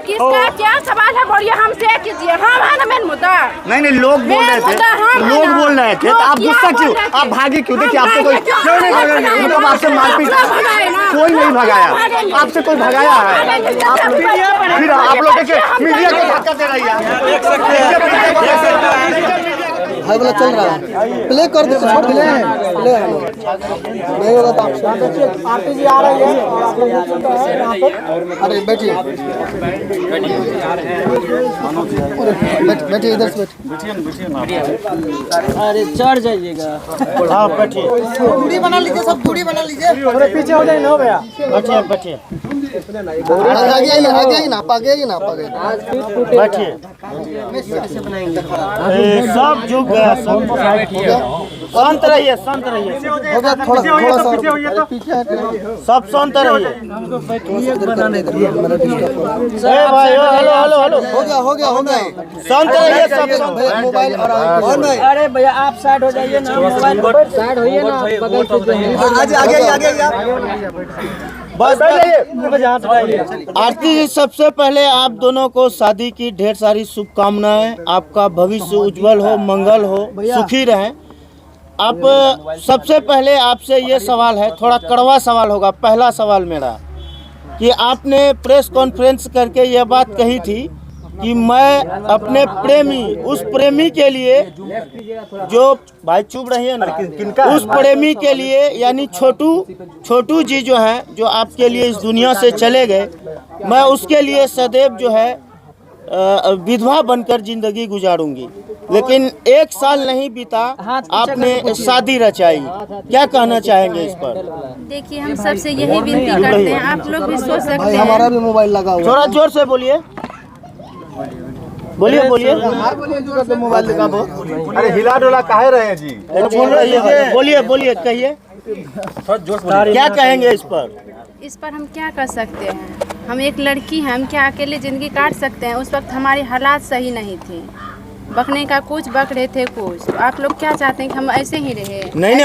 किसका क्या सवाल है बोलिए, हमसे कीजिए। हम है ना मेन मुद्दा। नहीं लोग बोल रहे थे, लोग बोल रहे थे, तो आप गुस्सा क्यों, आप भागे क्यों? देखिए आपसे कोई क्यों नहीं भगाया, मतलब आपसे मारपीट कोई नहीं भगाया, आपसे कोई भगाया है? फिर आप लोग मीडिया को धक्का दे रही है। हाई वाला चल रहा है, प्ले कर दे, छोड़ दे, प्ले नहीं होगा तो आरती जी आ रही है। अरे बैठिए बैठिए, इधर से बैठिए। अरे चढ़ जाइएगा। हाँ बैठिए, दूरी बना लीजिए, सब दूरी बना लीजिए। थोड़े पीछे हो जाए ना भैया। बैठिए बैठिए आगे ही ना पागे बैठिए। सब झुक गया, सब शांत रहिए, शांत रहिए, हो गया, थोड़ा सा पीछे सब शांत रहिए। भाई हेलो हेलो हेलो, हो गया शांत रहिए, सब शांत। मोबाइल अरे भैया आप साइड हो जाइए ना, मोबाइल साइड होइए ना, बगल से आगे बस आरती जी, सबसे पहले आप दोनों को शादी की ढेर सारी शुभकामनाएं। आपका भविष्य उज्जवल हो, मंगल हो, सुखी रहें। आप सबसे पहले आपसे ये सवाल है, थोड़ा कड़वा सवाल होगा। पहला सवाल मेरा कि आपने प्रेस कॉन्फ्रेंस करके ये बात कही थी कि मैं अपने प्रेमी, उस प्रेमी के लिए जो भाई चुप रहिए ना, उस प्रेमी के लिए यानी छोटू जी जो हैं, जो आपके लिए इस दुनिया से चले गए, मैं उसके लिए सदैव जो है विधवा बनकर जिंदगी गुजारूंगी। लेकिन 1 साल नहीं बीता, आपने शादी रचाई। क्या कहना चाहेंगे इस पर? देखिए हम सबसे यही विनती करते हैं, आप लोग भी सोच सकते हैं। हमारा भी मोबाइल लगा हुआ, थोड़ा जोर से बोलिए, बोलिए मोबाइल लगा दो। अरे हिला डोला काहे रहे हैं जी? बोल रही है, बोलिए कहिए, क्या कहेंगे इस पर? इस पर हम क्या कर सकते हैं? हम एक लड़की हैं, हम क्या अकेले ज़िंदगी काट सकते हैं? उस वक्त हमारी हालात सही नहीं थी, बकने का कुछ बक रहे थे कुछ। तो आप लोग क्या चाहते हैं कि हम ऐसे ही रहे? नहीं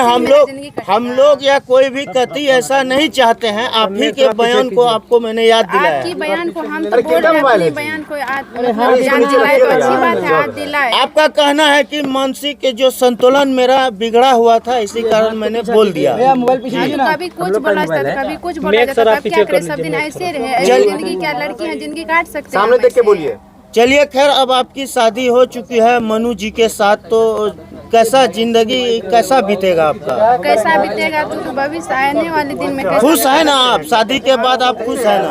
हम लोग या कोई भी कतई ऐसा नहीं चाहते हैं। आप ही के बयान को आपको मैंने याद दिलाया। आपकी बयान को हम तो बोल रहे हैं, अपनी बयान को याद दिलाए तो अच्छी बात है, याद दिलाए। आपका कहना है कि मानसिक जो संतुलन मेरा बिगड़ा हुआ था, इसी कारण मैंने बोल दिया। कभी कुछ बोला जाता, कभी कुछ बोला जाता, अब क्या करें? सब दिन ऐसे रहे, ऐसी जिंदगी क्या? लड़की है, जिंदगी काट सकते हैं। सामने देख के बोलिए। चलिए खैर, अब आपकी शादी हो चुकी है मनु जी के साथ, तो कैसा जिंदगी कैसा बीतेगा आपका? कैसा बीतेगा तो भविष्य आने वाले दिन में खुश है ना आप? शादी के बाद आप खुश है ना?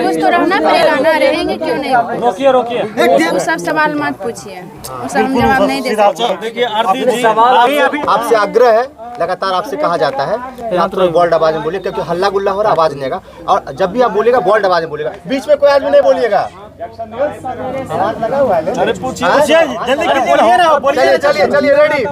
कुछ तो रहना पड़ेगा ना, रहेंगे क्यों नहीं? रोकिए वो सब सवाल मत पूछिए, वो सब हम जवाब नहीं दे सकते। देखिए आरती जी, आपसे आग्रह है, लगातार आपसे कहा जाता है कि आप थोड़ा बोल्ड आवाज में बोलिए, क्योंकि हल्ला गुल्ला हो रहा, आवाज नहीं आएगा। और जब भी आप बोलिएगा बोल्ड आवाज में बोलिएगा, बीच में कोई आदमी नहीं बोलिएगा। आवाज लगा हुआ है, अरे पूछिए जल्दी बोलिए ना, चलिए रेडी।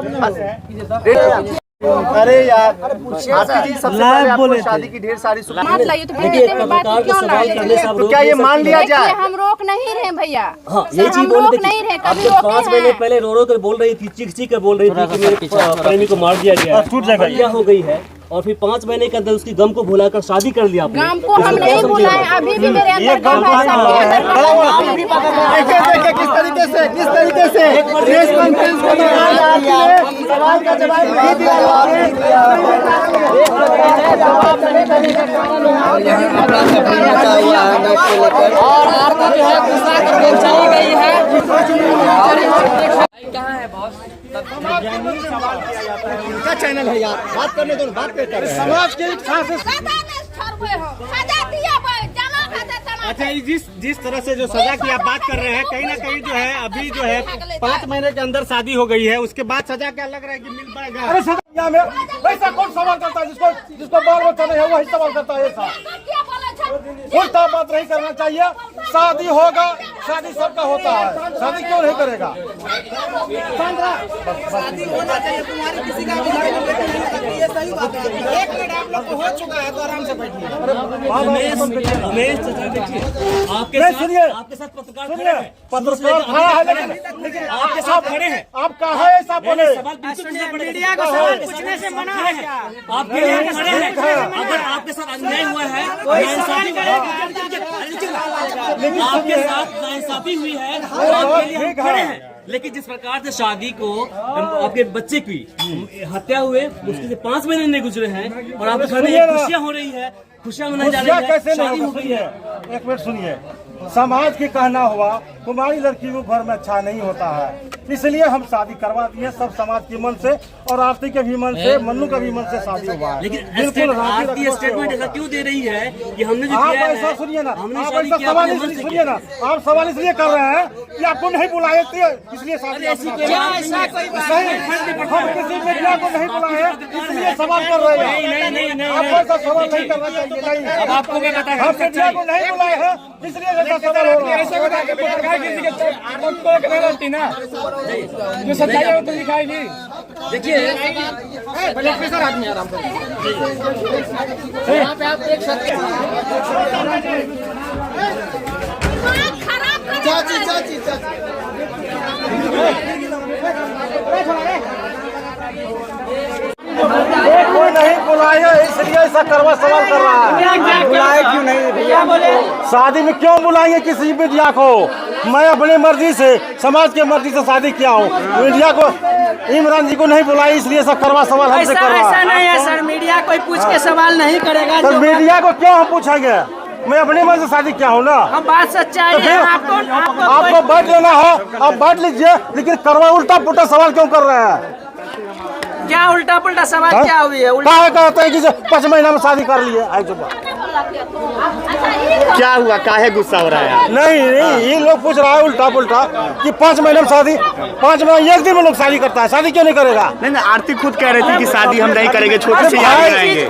अरे यार आरती जी, सबसे पहले आपको शादी की ढेर सारी मत लाइए तो फिर में बात क्यों लाए? तो क्या ये मान लिया जाए? हम रोक नहीं रहे भैया। हाँ यही चीज बोल रही थी। नहीं रहे, अब कभी जब 5 महीने पहले रो कर बोल रही थी, चीख कर बोल रही थी कि मेरे प्रेमी को मार दिया गया, क्या हो गई है, और फिर 5 महीने के अंदर उसकी गम को भुलाकर शादी कर लिया आपने। गम को हम नहीं भुलाए, अभी भी मेरे अंदर गम है, सबके अंदर गम है। देखिए किस तरीके से प्रेस कॉन्फ्रेंस के दौरान सवाल का जवाब नहीं दिया। और आरती जो है गुस्सा करके चली गई है। कहाँ है बॉस? क्या चैनल है यार? बात करने दो, बात करते हैं। समाज के अच्छा, जिस तरह से जो सजा की आप बात कर रहे हैं, कहीं ना कहीं जो है अभी जो है 5 महीने के अंदर शादी हो गई है, उसके बाद सजा क्या लग रहा है कि मिल पाएगा? अरे सजा में वैसा कौन सवाल करता है? जिसको बाल बच्चा नहीं है वही सवाल करता है। ऐसा उल्टा बात नहीं करना चाहिए। शादी होगा, शादी सबका होता है, शादी क्यों नहीं करेगा? शादी होना चाहिए, तुम्हारी किसी का भी ये सही बात है। 1 मिनट आप लोग को हो चुका है तो आराम से बैठिए। रमेश चाचा देखिए, आपके साथ पत्रकार खड़े हैं, लेकिन आपके साथ खड़े हैं। आप कहा है ऐसा बोले? सवाल मीडिया को सवाल पूछने से मना है क्या? आपके लिए खड़े हैं, अगर आपके साथ अन्याय हुआ है, आपके साथ नाइंसाफी हुई है, तो आपके लिए हम खड़े हैं। लेकिन जिस प्रकार से शादी को आपके बच्चे की हत्या हुए मुश्किल से 5 महीने नहीं गुजरे हैं और आपके घर में खुशियां हो रही है, खुशियां मनाई जा रही है, कैसे शादी नहीं हो गई है। एक मिनट सुनिए, समाज की कहना हुआ कुमारी लड़की को घर में अच्छा नहीं होता है, इसलिए हम शादी करवा दिए सब समाज के मन से और आरती के भी मन से, मन्नू का भी मन से शादी हुआ है। लेकिन आरती स्टेटमेंट ऐसा क्यों दे रही है कि हमने जो आप किया है, ऐसा सुनिए ना, हमने आप शादी ऐसा किया सवाल अपने मन से सुनिए किया। ना, आप सवाल इसलिए कर रहे हैं कि आपको नहीं बुलाए थे, इसलिए शादी ऐसी आप कोई कर रहे बात हैं। नहीं है। हम किसी मीडिया को नहीं बुलाए हैं, इसलिए सवाल कर रहे हैं। नहीं, आपको ऐसा सवाल नहीं करना चाहिए। नहीं, अब आपको मैं बताया, हम मीडिया को नहीं बुलाए हैं, इसलिए ऐसा सवाल हो रहा है। जो सच्चाई है वो तो दिखाएगी। देखिए चाची चाची चाची कोई नहीं बुलाया इसलिए ऐसा करवा सवाल कर रहा है। बुलाए क्यों नहीं भैया? शादी में क्यों बुलाएंगे किसी मीडिया को? मैं अपनी मर्जी से, समाज की मर्जी से शादी किया हूँ। मीडिया को, इमरान जी को नहीं बुलाया इसलिए सब करवा सवाल हमसे कर रहा है। ऐसा नहीं है सर, मीडिया कोई पूछ के सवाल नहीं करेगा। तो मीडिया को क्यों हम पूछेंगे? मैं अपनी मन से शादी किया हूँ ना। हम बात सच्चाई है। आपको बैठ लेना है, आप बैठ लीजिए, लेकिन करवा उल्टा पुल्टा सवाल क्यों कर रहे हैं? क्या उल्टा पुल्टा सवाल क्या हुई है? कहा कहते हैं कि 5 महीना में शादी कर लिए। क्या हुआ, काहे गुस्सा हो रहा है? नहीं, ये लोग पूछ रहा है उल्टा पुल्टा कि 5 महीने में शादी, 5 महीने 1 दिन में लोग शादी करता है, शादी क्यों नहीं करेगा? नहीं, आरती खुद कह रही थी कि शादी हम नहीं करेंगे, छोटी सी याद कराएंगे।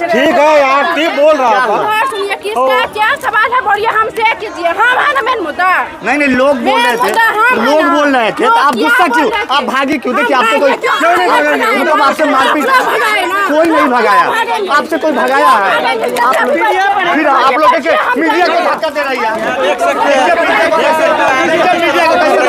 ठीक है, आरती बोल रहा था। सुनिए किसका क्या सवाल है, बोलिए हमसे कीजिए। हम है ना मेन मुद्दा। नहीं, लोग बोल रहे थे, लोग बोल रहे थे, तो आप गुस्सा क्यों, आप भागे क्यों? देखिए आपसे कोई क्यों नहीं भगाएंगे, मतलब आपसे मारपीट कोई नहीं भगाया, आपसे कोई भगाया है? फिर आप लोग मीडिया को धक्का दे रही है।